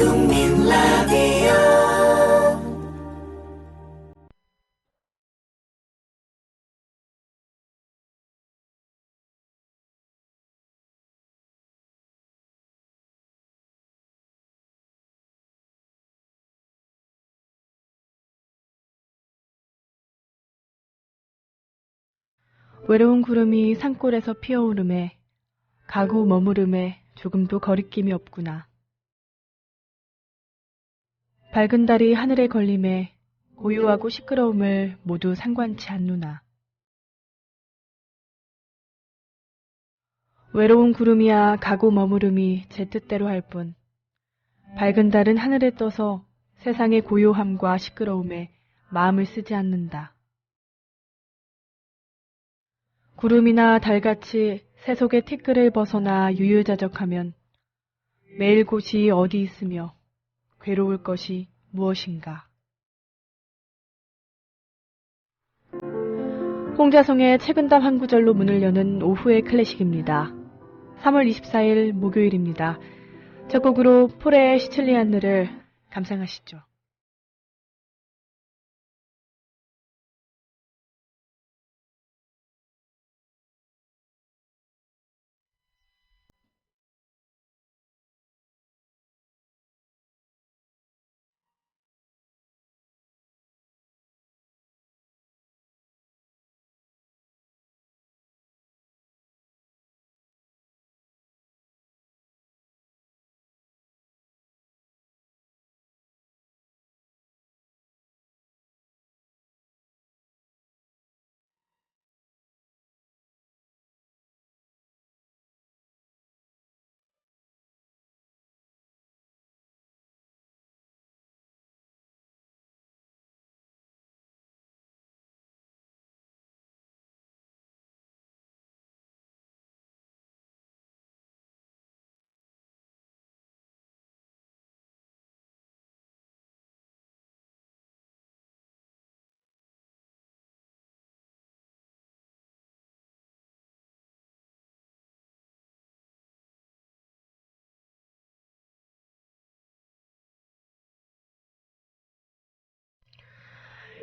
국민 라디오 외로운 구름이 산골에서 피어오름에 가고 머무름에 조금도 거리낌이 없구나. 밝은 달이 하늘에 걸림에 고요하고 시끄러움을 모두 상관치 않누나. 외로운 구름이야 가고 머무름이 제 뜻대로 할 뿐, 밝은 달은 하늘에 떠서 세상의 고요함과 시끄러움에 마음을 쓰지 않는다. 구름이나 달같이 세속의 티끌을 벗어나 유유자적하면 매일 곳이 어디 있으며 괴로울 것이 무엇인가. 홍자송의 책은담 한 구절로 문을 여는 오후의 클래식입니다. 3월 24일 목요일입니다. 첫 곡으로 폴의 시칠리안느를 감상하시죠.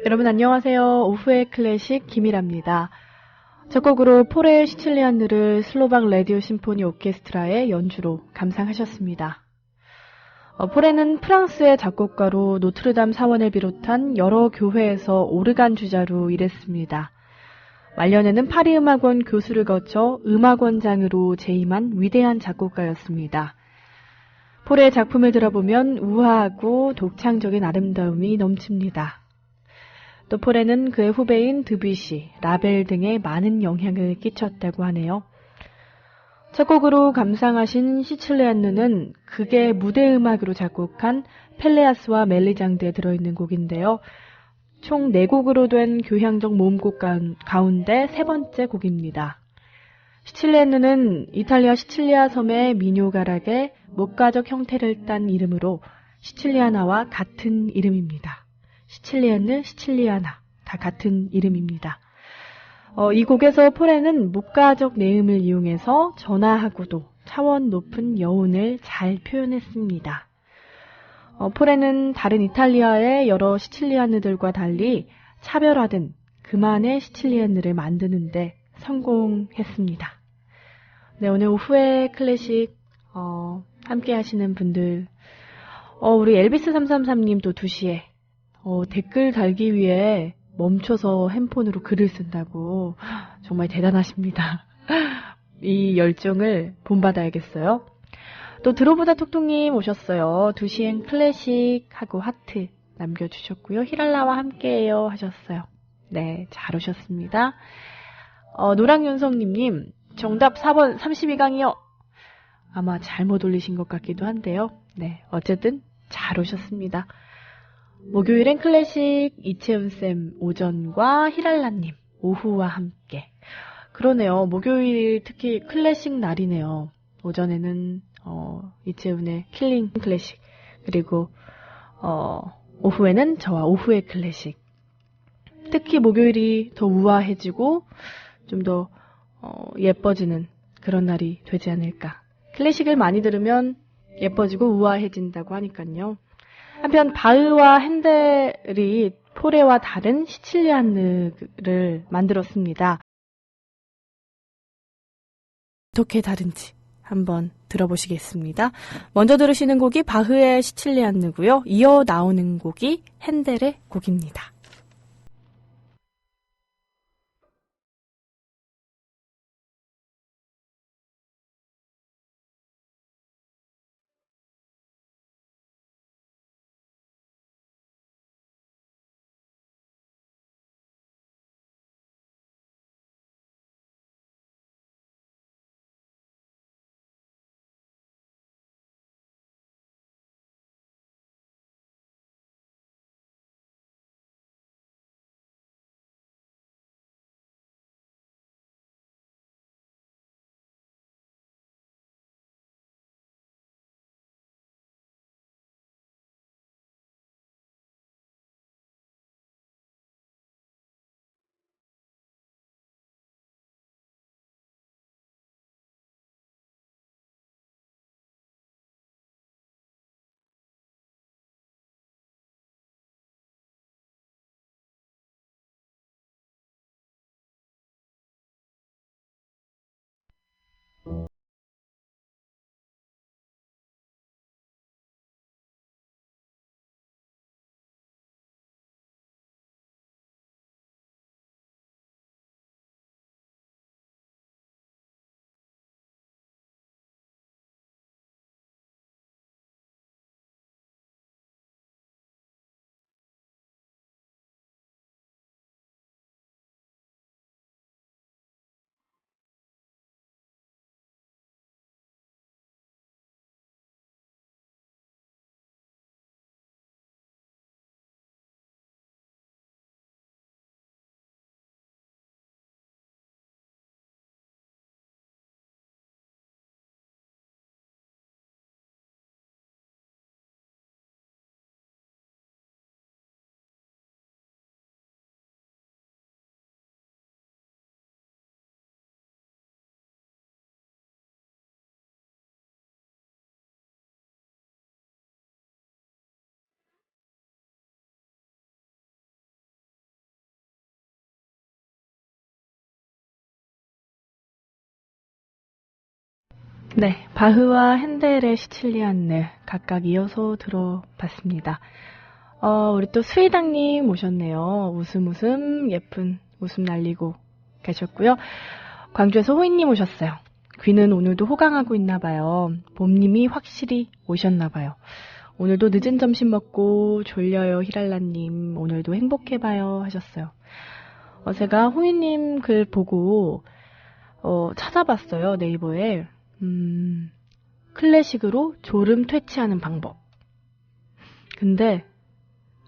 여러분 안녕하세요. 오후의 클래식 김일아입니다. 첫 곡으로 폴의 시칠리안느를 슬로박 라디오 심포니 오케스트라의 연주로 감상하셨습니다. 폴에는 프랑스의 작곡가로 노트르담 사원을 비롯한 여러 교회에서 오르간 주자로 일했습니다. 말년에는 파리 음악원 교수를 거쳐 음악원장으로 재임한 위대한 작곡가였습니다. 폴의 작품을 들어보면 우아하고 독창적인 아름다움이 넘칩니다. 또 폴에는 그의 후배인 드뷔시, 라벨 등에 많은 영향을 끼쳤다고 하네요. 첫 곡으로 감상하신 시칠리안느는 극의 무대 음악으로 작곡한 펠레아스와 멜리장드에 들어있는 곡인데요. 총 4곡으로 된 교향적 모음곡 가운데 세 번째 곡입니다. 시칠리안느는 이탈리아 시칠리아 섬의 민요가락의 목가적 형태를 딴 이름으로 시칠리아나와 같은 이름입니다. 시칠리안느, 시칠리아나 다 같은 이름입니다. 이 곡에서 폴에는 목가적 내음을 이용해서 전하하고도 차원 높은 여운을 잘 표현했습니다. 폴에는 다른 이탈리아의 여러 시칠리안느들과 달리 차별화된 그만의 시칠리안느를 만드는데 성공했습니다. 네, 오늘 오후에 클래식 함께 하시는 분들, 우리 엘비스 333님 또 2시에 댓글 달기 위해 멈춰서 핸폰으로 글을 쓴다고. 정말 대단하십니다. 이 열정을 본받아야겠어요. 또 들어보다 톡톡님 오셨어요. 2시엔 클래식 하고 하트 남겨주셨고요. 히랄라와 함께해요 하셨어요. 네, 잘 오셨습니다. 노랑윤성님 정답 4번 32강이요. 아마 잘못 올리신 것 같기도 한데요. 네, 어쨌든 잘 오셨습니다. 목요일엔 클래식 이채은쌤 오전과 히랄라님 오후와 함께. 그러네요. 목요일 특히 클래식 날이네요. 오전에는 이채은의 킬링 클래식, 그리고 오후에는 저와 오후의 클래식. 특히 목요일이 더 우아해지고 좀 더 예뻐지는 그런 날이 되지 않을까. 클래식을 많이 들으면 예뻐지고 우아해진다고 하니까요. 한편 바흐와 핸델이 포레와 다른 시칠리안느를 만들었습니다. 어떻게 다른지 한번 들어보시겠습니다. 먼저 들으시는 곡이 바흐의 시칠리안느고요. 이어 나오는 곡이 핸델의 곡입니다. 네, 바흐와 핸델의 시칠리안느 각각 이어서 들어봤습니다. 우리 또 수희당님 오셨네요. 웃음 예쁜 웃음 날리고 계셨고요. 광주에서 호인님 오셨어요. 귀는 오늘도 호강하고 있나봐요. 봄님이 확실히 오셨나봐요. 오늘도 늦은 점심 먹고 졸려요 히랄라님. 오늘도 행복해봐요 하셨어요. 제가 호인님 글 보고 찾아봤어요. 네이버에. 클래식으로 졸음 퇴치하는 방법. 근데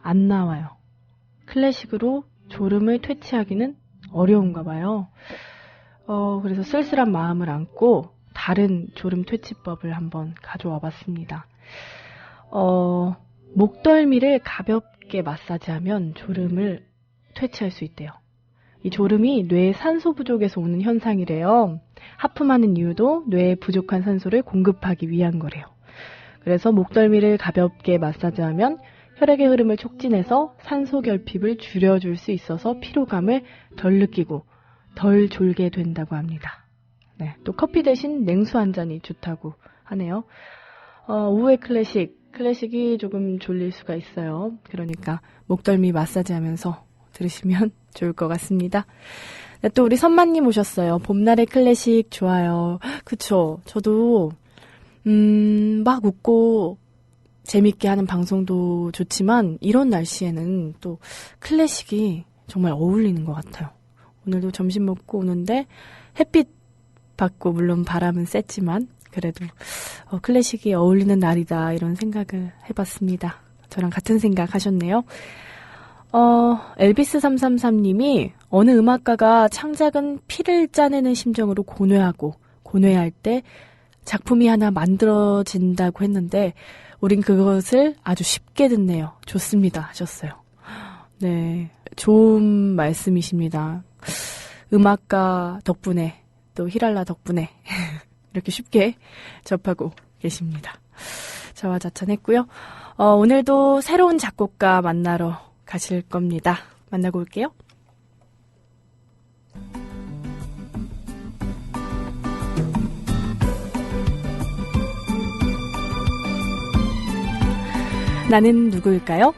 안 나와요. 클래식으로 졸음을 퇴치하기는 어려운가 봐요. 그래서 쓸쓸한 마음을 안고 다른 졸음 퇴치법을 한번 가져와 봤습니다. 목덜미를 가볍게 마사지하면 졸음을 퇴치할 수 있대요. 이 졸음이 뇌의 산소 부족에서 오는 현상이래요. 하품하는 이유도 뇌에 부족한 산소를 공급하기 위한 거래요. 그래서 목덜미를 가볍게 마사지하면 혈액의 흐름을 촉진해서 산소 결핍을 줄여줄 수 있어서 피로감을 덜 느끼고 덜 졸게 된다고 합니다. 네, 또 커피 대신 냉수 한 잔이 좋다고 하네요. 오후의 클래식이 조금 졸릴 수가 있어요. 그러니까 목덜미 마사지하면서 들으시면 좋을 것 같습니다. 네, 또 우리 선마님 오셨어요. 봄날의 클래식 좋아요. 그쵸. 저도 막 웃고 재밌게 하는 방송도 좋지만 이런 날씨에는 또 클래식이 정말 어울리는 것 같아요. 오늘도 점심 먹고 오는데 햇빛 받고 물론 바람은 셌지만 그래도 클래식이 어울리는 날이다 이런 생각을 해봤습니다. 저랑 같은 생각 하셨네요. 엘비스 333님이 어느 음악가가 창작은 피를 짜내는 심정으로 고뇌할 때 작품이 하나 만들어진다고 했는데 우린 그것을 아주 쉽게 듣네요. 좋습니다 하셨어요. 네, 좋은 말씀이십니다. 음악가 덕분에 또 히랄라 덕분에 이렇게 쉽게 접하고 계십니다. 자화자찬했고요. 오늘도 새로운 작곡가 만나러 가실 겁니다. 만나고 올게요. 나는 누구일까요?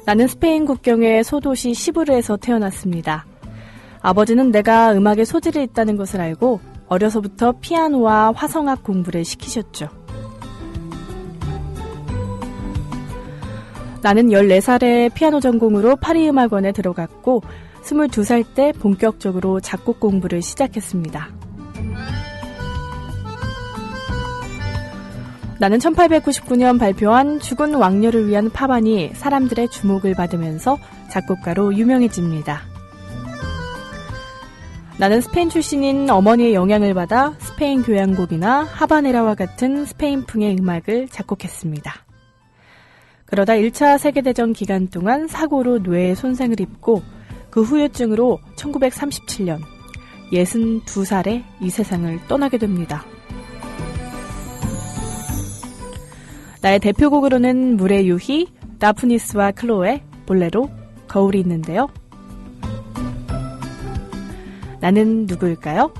나는 스페인 국경의 소도시 시부르에서 태어났습니다. 아버지는 내가 음악에 소질이 있다는 것을 알고 어려서부터 피아노와 화성악 공부를 시키셨죠. 나는 14살에 피아노 전공으로 파리 음악원에 들어갔고 22살 때 본격적으로 작곡 공부를 시작했습니다. 나는 1899년 발표한 죽은 왕녀를 위한 파반이 사람들의 주목을 받으면서 작곡가로 유명해집니다. 나는 스페인 출신인 어머니의 영향을 받아 스페인 교향곡이나 하바네라와 같은 스페인풍의 음악을 작곡했습니다. 그러다 1차 세계대전 기간 동안 사고로 뇌에 손상을 입고 그 후유증으로 1937년 62살에 이 세상을 떠나게 됩니다. 나의 대표곡으로는 물의 유희, 다프니스와 클로에, 볼레로, 거울이 있는데요. 나는 누구일까요?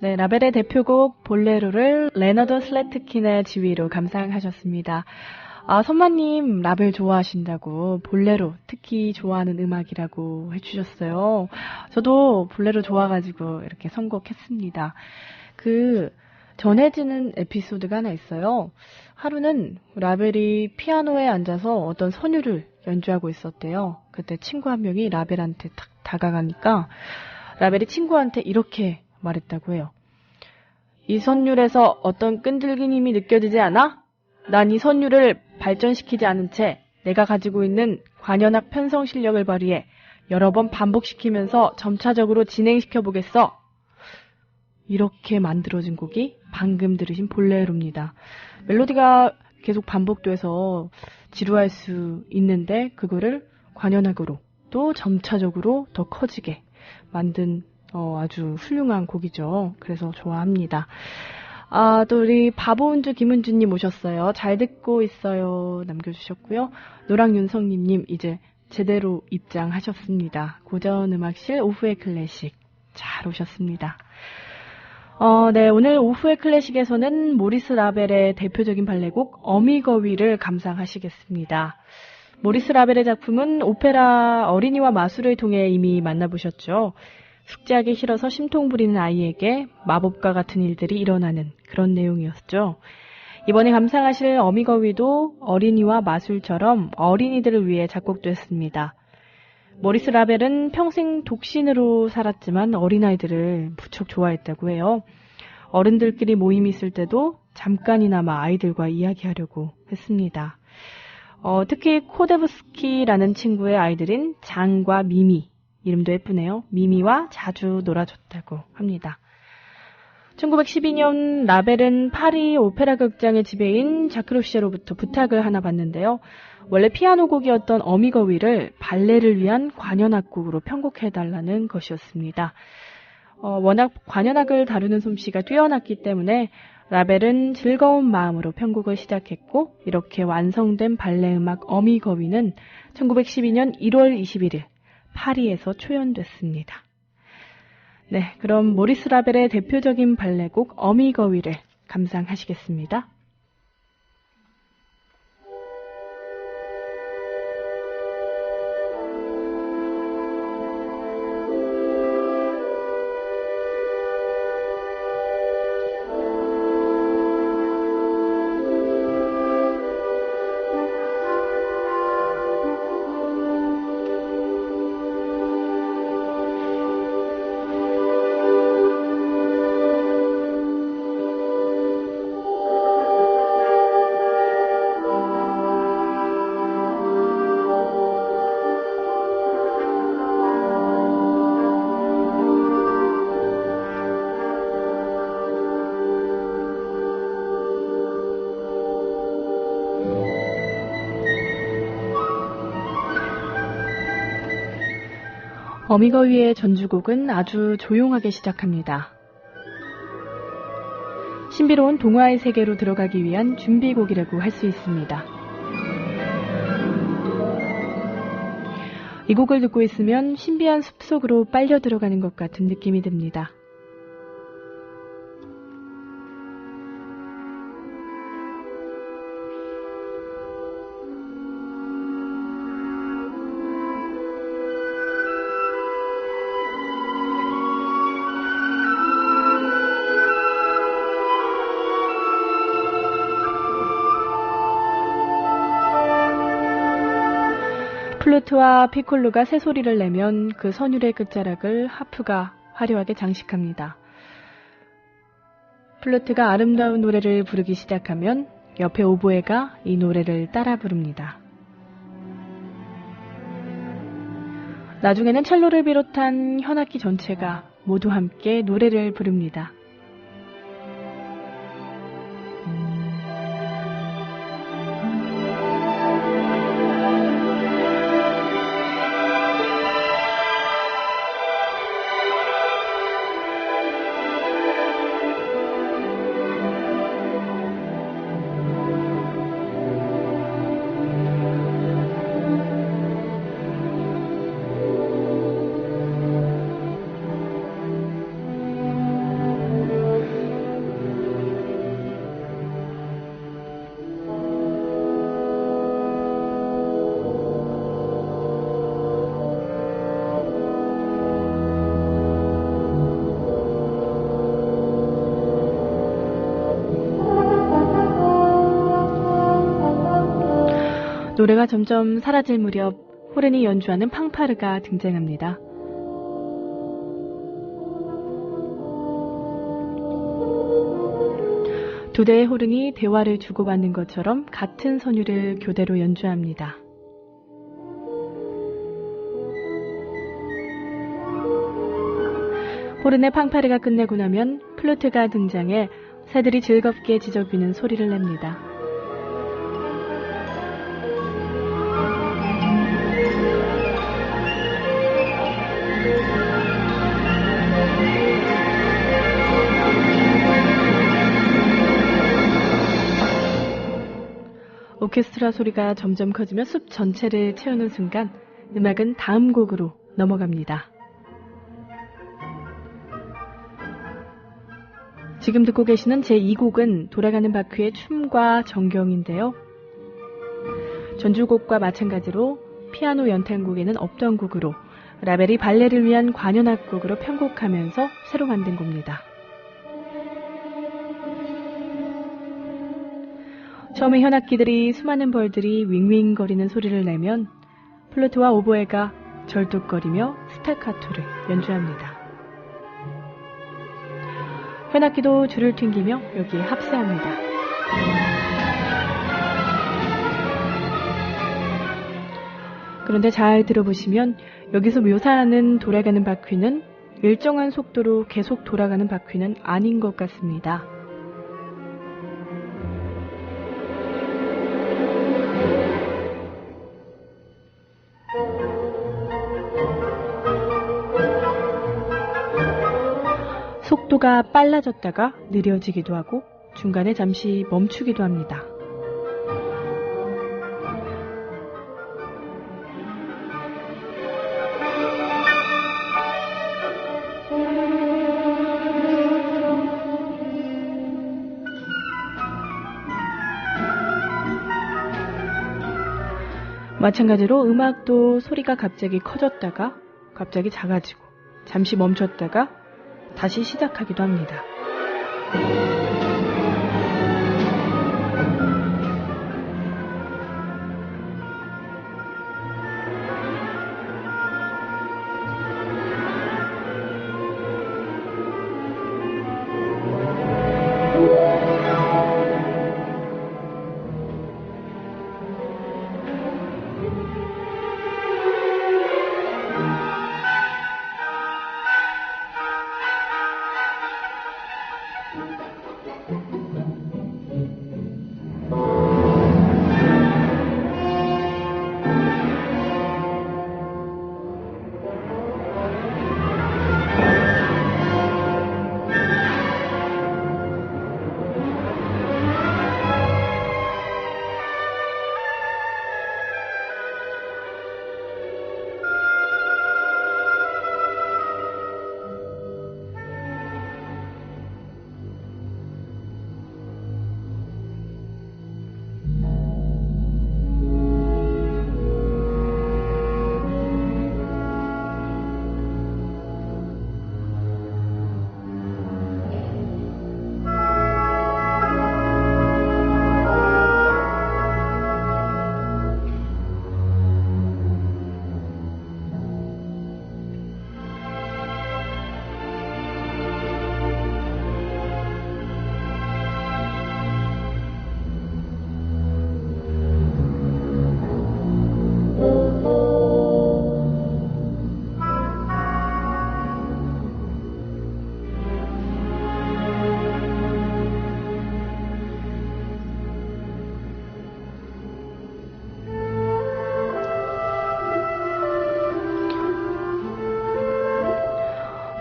네, 라벨의 대표곡 볼레로를 레너드 슬래트킨의 지휘로 감상하셨습니다. 선마님 라벨 좋아하신다고 볼레로 특히 좋아하는 음악이라고 해주셨어요. 저도 볼레로 좋아가지고 이렇게 선곡했습니다. 전해지는 에피소드가 하나 있어요. 하루는 라벨이 피아노에 앉아서 어떤 선율을 연주하고 있었대요. 그때 친구 한 명이 라벨한테 탁 다가가니까 라벨이 친구한테 이렇게 말했다고 해요. 이 선율에서 어떤 끈질긴 힘이 느껴지지 않아? 난 이 선율을 발전시키지 않은 채 내가 가지고 있는 관현악 편성 실력을 발휘해 여러 번 반복시키면서 점차적으로 진행시켜 보겠어. 이렇게 만들어진 곡이 방금 들으신 볼레로입니다. 멜로디가 계속 반복돼서 지루할 수 있는데 그거를 관현악으로 또 점차적으로 더 커지게 만든 아주 훌륭한 곡이죠. 그래서 좋아합니다. 또 우리 바보운주 김은주님 오셨어요. 잘 듣고 있어요. 남겨주셨고요. 노랑윤성님 이제 제대로 입장하셨습니다. 고전음악실 오후의 클래식 잘 오셨습니다. 네, 오늘 오후의 클래식에서는 모리스 라벨의 대표적인 발레곡 어미거위를 감상하시겠습니다. 모리스 라벨의 작품은 오페라 어린이와 마술을 통해 이미 만나보셨죠. 숙제하기 싫어서 심통 부리는 아이에게 마법과 같은 일들이 일어나는 그런 내용이었죠. 이번에 감상하실 어미거위도 어린이와 마술처럼 어린이들을 위해 작곡됐습니다. 모리스 라벨은 평생 독신으로 살았지만 어린아이들을 무척 좋아했다고 해요. 어른들끼리 모임이 있을 때도 잠깐이나마 아이들과 이야기하려고 했습니다. 특히 코데브스키라는 친구의 아이들인 장과 미미, 이름도 예쁘네요. 미미와 자주 놀아줬다고 합니다. 1912년 라벨은 파리 오페라 극장의 지배인 자크 루시에로부터 부탁을 하나 받는데요. 원래 피아노 곡이었던 어미거위를 발레를 위한 관현악곡으로 편곡해달라는 것이었습니다. 워낙 관현악을 다루는 솜씨가 뛰어났기 때문에 라벨은 즐거운 마음으로 편곡을 시작했고 이렇게 완성된 발레 음악 어미거위는 1912년 1월 21일 파리에서 초연됐습니다. 네, 그럼 모리스 라벨의 대표적인 발레곡 어미거위를 감상하시겠습니다. 어미거위의 전주곡은 아주 조용하게 시작합니다. 신비로운 동화의 세계로 들어가기 위한 준비곡이라고 할 수 있습니다. 이 곡을 듣고 있으면 신비한 숲속으로 빨려 들어가는 것 같은 느낌이 듭니다. 플루트와 피콜로가 새소리를 내면 그 선율의 끝자락을 하프가 화려하게 장식합니다. 플루트가 아름다운 노래를 부르기 시작하면 옆에 오보에가 이 노래를 따라 부릅니다. 나중에는 첼로를 비롯한 현악기 전체가 모두 함께 노래를 부릅니다. 노래가 점점 사라질 무렵 호른이 연주하는 팡파르가 등장합니다. 두 대의 호른이 대화를 주고받는 것처럼 같은 선율을 교대로 연주합니다. 호른의 팡파르가 끝내고 나면 플루트가 등장해 새들이 즐겁게 지저귀는 소리를 냅니다. 오케스트라 소리가 점점 커지며 숲 전체를 채우는 순간 음악은 다음 곡으로 넘어갑니다. 지금 듣고 계시는 제2곡은 돌아가는 바퀴의 춤과 정경인데요. 전주곡과 마찬가지로 피아노 연탄곡에는 없던 곡으로 라벨이 발레를 위한 관현악곡으로 편곡하면서 새로 만든 곡입니다. 처음에 현악기들이 수많은 벌들이 윙윙거리는 소리를 내면 플루트와 오보에가 절뚝거리며 스타카토를 연주합니다. 현악기도 줄을 튕기며 여기에 합세합니다. 그런데 잘 들어보시면 여기서 묘사하는 돌아가는 바퀴는 일정한 속도로 계속 돌아가는 바퀴는 아닌 것 같습니다. 속도가 빨라졌다가 느려지기도 하고 중간에 잠시 멈추기도 합니다. 마찬가지로 음악도 소리가 갑자기 커졌다가 갑자기 작아지고 잠시 멈췄다가 다시 시작하기도 합니다.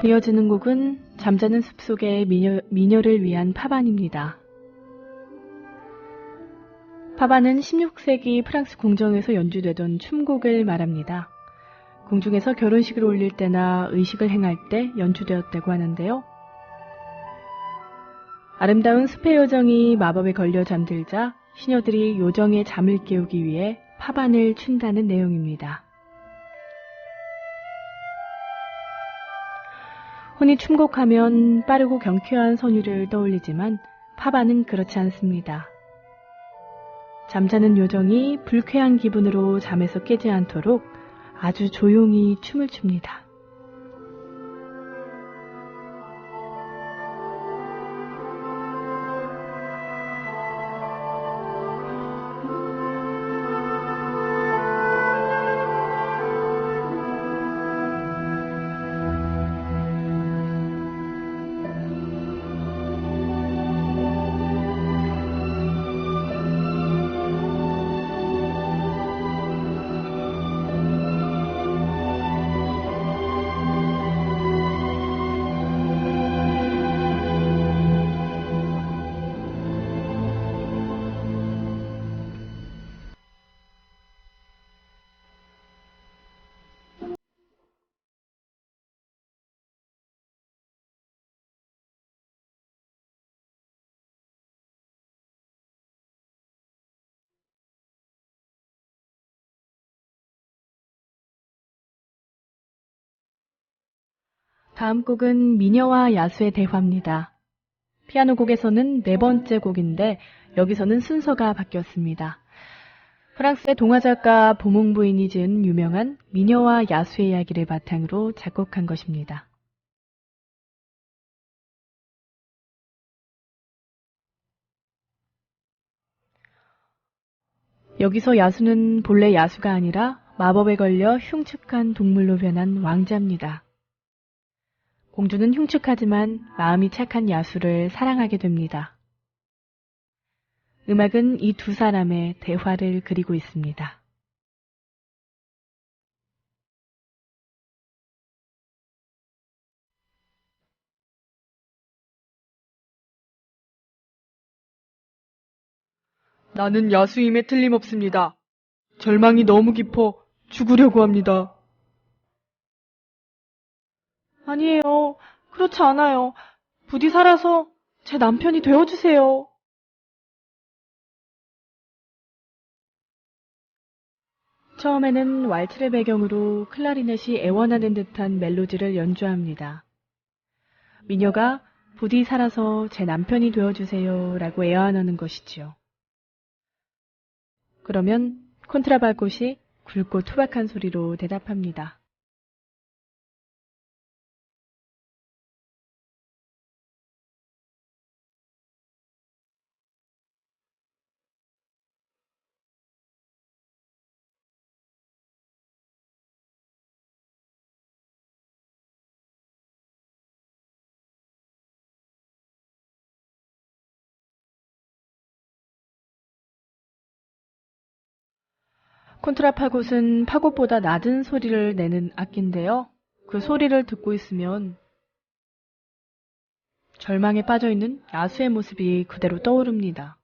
이어지는 곡은 잠자는 숲속의 미녀를 위한 파반입니다. 파반은 16세기 프랑스 궁정에서 연주되던 춤곡을 말합니다. 궁중에서 결혼식을 올릴 때나 의식을 행할 때 연주되었다고 하는데요. 아름다운 숲의 요정이 마법에 걸려 잠들자 시녀들이 요정의 잠을 깨우기 위해 파반을 춘다는 내용입니다. 흔히 춤곡하면 빠르고 경쾌한 선율을 떠올리지만 파반은 그렇지 않습니다. 잠자는 요정이 불쾌한 기분으로 잠에서 깨지 않도록 아주 조용히 춤을 춥니다. 다음 곡은 미녀와 야수의 대화입니다. 피아노 곡에서는 네 번째 곡인데 여기서는 순서가 바뀌었습니다. 프랑스의 동화작가 보몽 부인이 지은 유명한 미녀와 야수의 이야기를 바탕으로 작곡한 것입니다. 여기서 야수는 본래 야수가 아니라 마법에 걸려 흉측한 동물로 변한 왕자입니다. 공주는 흉측하지만 마음이 착한 야수를 사랑하게 됩니다. 음악은 이 두 사람의 대화를 그리고 있습니다. 나는 야수임에 틀림없습니다. 절망이 너무 깊어 죽으려고 합니다. 아니에요. 그렇지 않아요. 부디 살아서 제 남편이 되어주세요. 처음에는 왈츠를 배경으로 클라리넷이 애원하는 듯한 멜로디를 연주합니다. 미녀가 부디 살아서 제 남편이 되어주세요 라고 애원하는 것이지요. 그러면 콘트라바꽃이 굵고 투박한 소리로 대답합니다. 콘트라파곶은 파곶보다 낮은 소리를 내는 악기인데요. 그 소리를 듣고 있으면 절망에 빠져있는 야수의 모습이 그대로 떠오릅니다.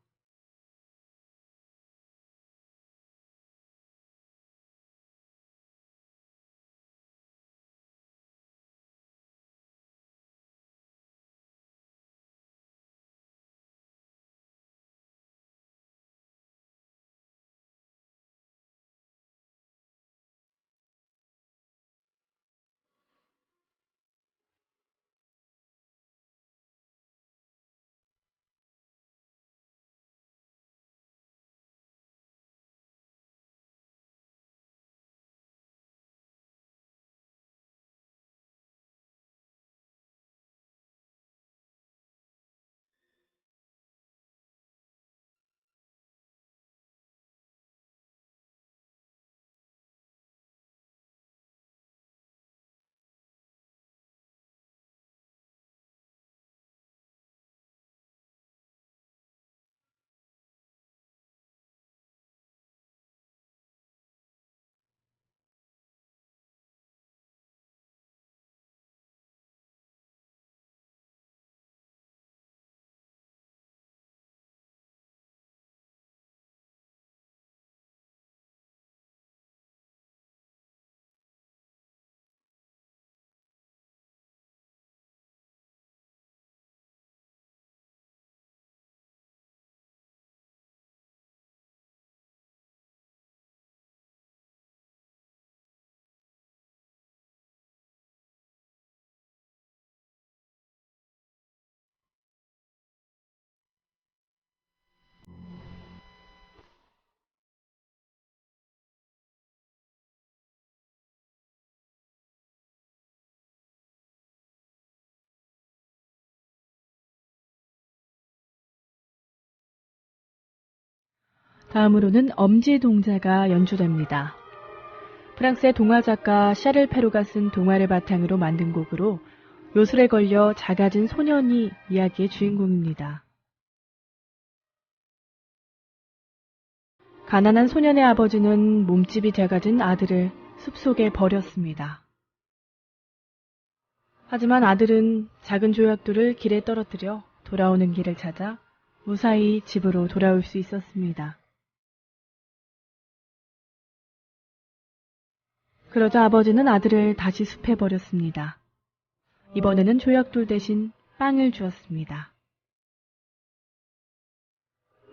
다음으로는 엄지 동자가 연주됩니다. 프랑스의 동화작가 샤를 페루가 쓴 동화를 바탕으로 만든 곡으로 요술에 걸려 작아진 소년이 이야기의 주인공입니다. 가난한 소년의 아버지는 몸집이 작아진 아들을 숲속에 버렸습니다. 하지만 아들은 작은 조약돌을 길에 떨어뜨려 돌아오는 길을 찾아 무사히 집으로 돌아올 수 있었습니다. 그러자 아버지는 아들을 다시 숲에 버렸습니다. 이번에는 조약돌 대신 빵을 주었습니다.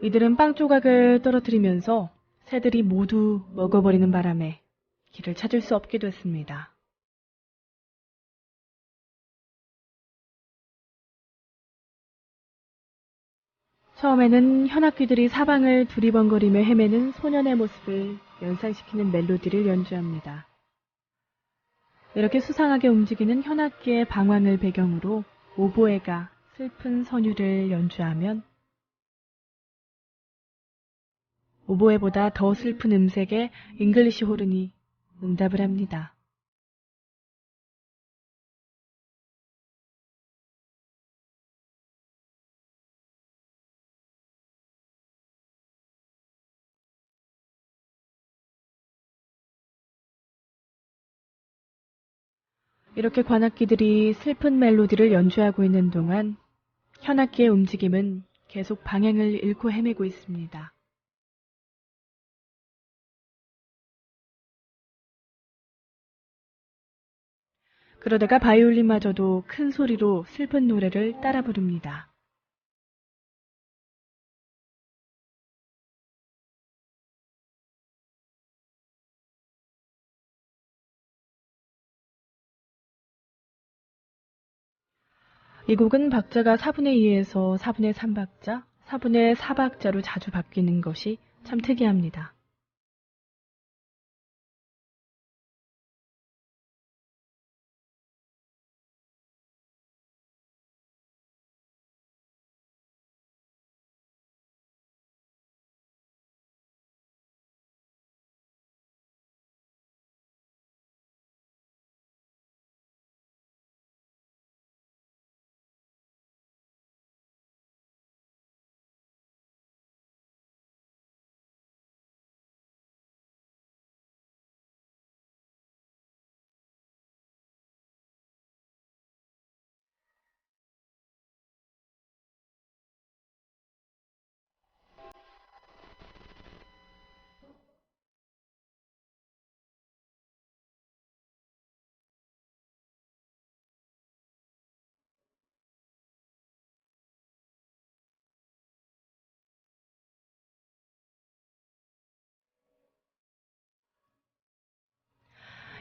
이들은 빵 조각을 떨어뜨리면서 새들이 모두 먹어버리는 바람에 길을 찾을 수 없게 됐습니다. 처음에는 현악귀들이 사방을 두리번거리며 헤매는 소년의 모습을 연상시키는 멜로디를 연주합니다. 이렇게 수상하게 움직이는 현악기의 방황을 배경으로 오보에가 슬픈 선율을 연주하면 오보에보다 더 슬픈 음색의 잉글리시 호른이 응답을 합니다. 이렇게 관악기들이 슬픈 멜로디를 연주하고 있는 동안 현악기의 움직임은 계속 방향을 잃고 헤매고 있습니다. 그러다가 바이올린마저도 큰 소리로 슬픈 노래를 따라 부릅니다. 이 곡은 박자가 4분의 2에서 4분의 3박자, 4분의 4박자로 자주 바뀌는 것이 참 특이합니다.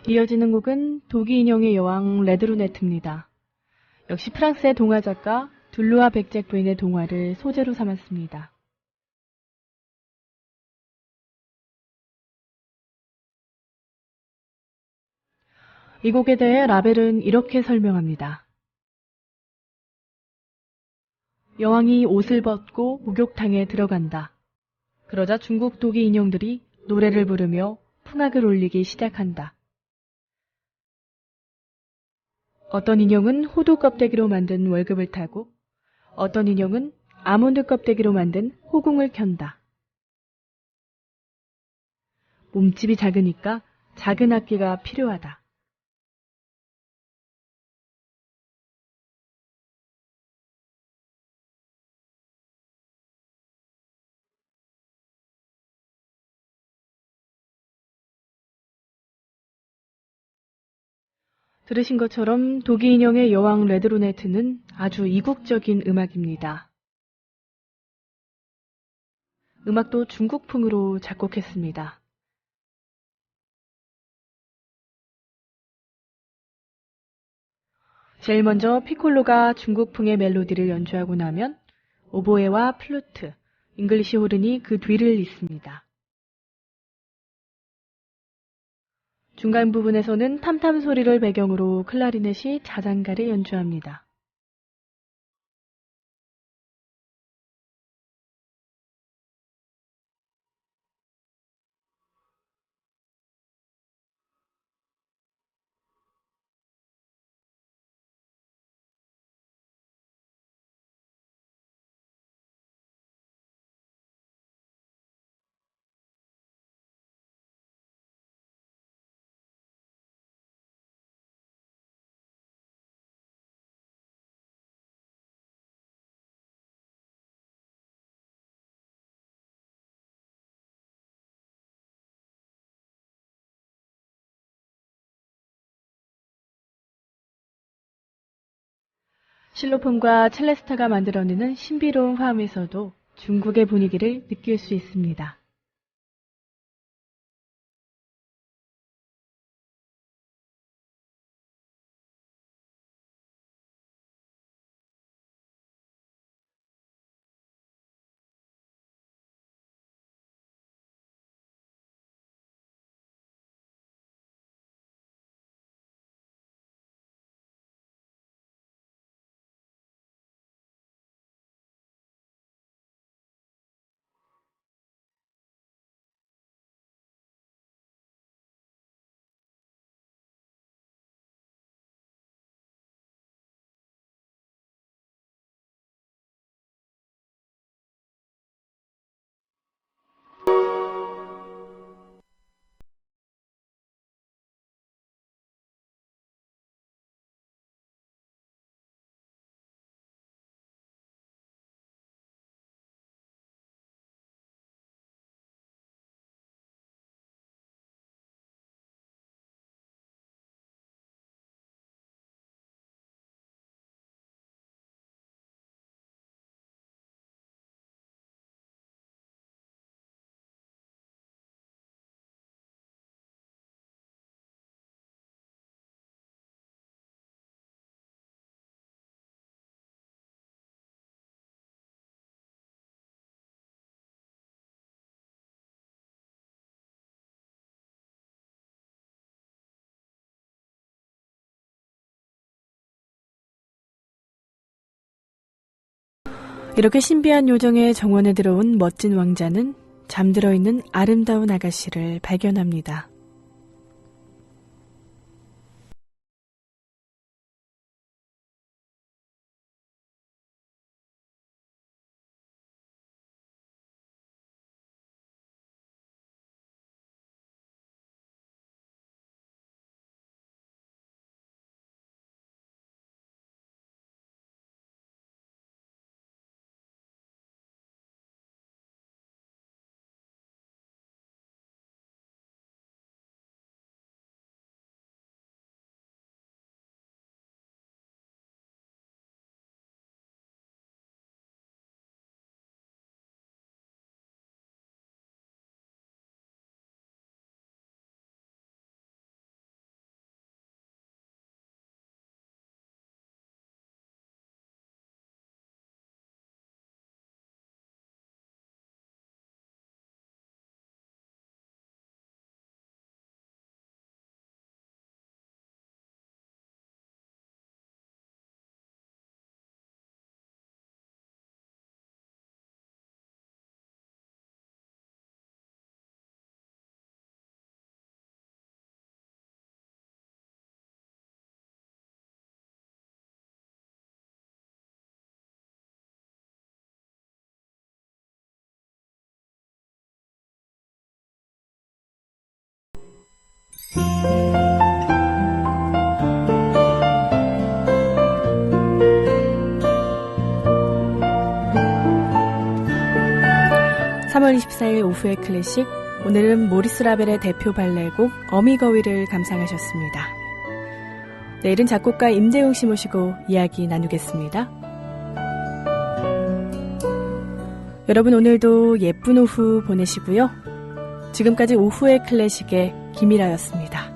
이어지는 곡은 독이 인형의 여왕 레드루네트입니다. 역시 프랑스의 동화 작가 둘루아 백잭 부인의 동화를 소재로 삼았습니다. 이 곡에 대해 라벨은 이렇게 설명합니다. 여왕이 옷을 벗고 목욕탕에 들어간다. 그러자 중국 독이 인형들이 노래를 부르며 풍악을 울리기 시작한다. 어떤 인형은 호두 껍데기로 만든 월급을 타고 어떤 인형은 아몬드 껍데기로 만든 호궁을 켠다. 몸집이 작으니까 작은 악기가 필요하다. 들으신 것처럼 독이 인형의 여왕 레드루네트는 아주 이국적인 음악입니다. 음악도 중국풍으로 작곡했습니다. 제일 먼저 피콜로가 중국풍의 멜로디를 연주하고 나면 오보에와 플루트, 잉글리시 호른이 그 뒤를 잇습니다. 중간 부분에서는 탐탐 소리를 배경으로 클라리넷이 자장가를 연주합니다. 실로폰과 첼레스타가 만들어내는 신비로운 화음에서도 중국의 분위기를 느낄 수 있습니다. 이렇게 신비한 요정의 정원에 들어온 멋진 왕자는 잠들어 있는 아름다운 아가씨를 발견합니다. (3월 24일) 오후의 클래식, 오늘은 모리스 라벨의 대표 발레곡 어미거위를 감상하셨습니다. 내일은 작곡가 임재용 씨 모시고 이야기 나누겠습니다. 여러분 오늘도 예쁜 오후 보내시고요. 지금까지 오후의 클래식의 김일아였습니다.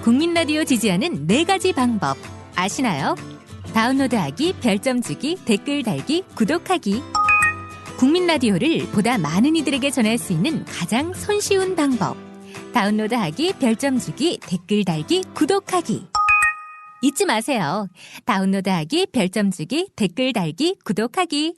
국민 라디오 지지하는 4가지 방법 아시나요? 다운로드하기, 별점 주기, 댓글 달기, 구독하기. 국민 라디오를 보다 많은 이들에게 전할 수 있는 가장 손쉬운 방법. 다운로드하기, 별점 주기, 댓글 달기, 구독하기. 잊지 마세요. 다운로드하기, 별점 주기, 댓글 달기, 구독하기.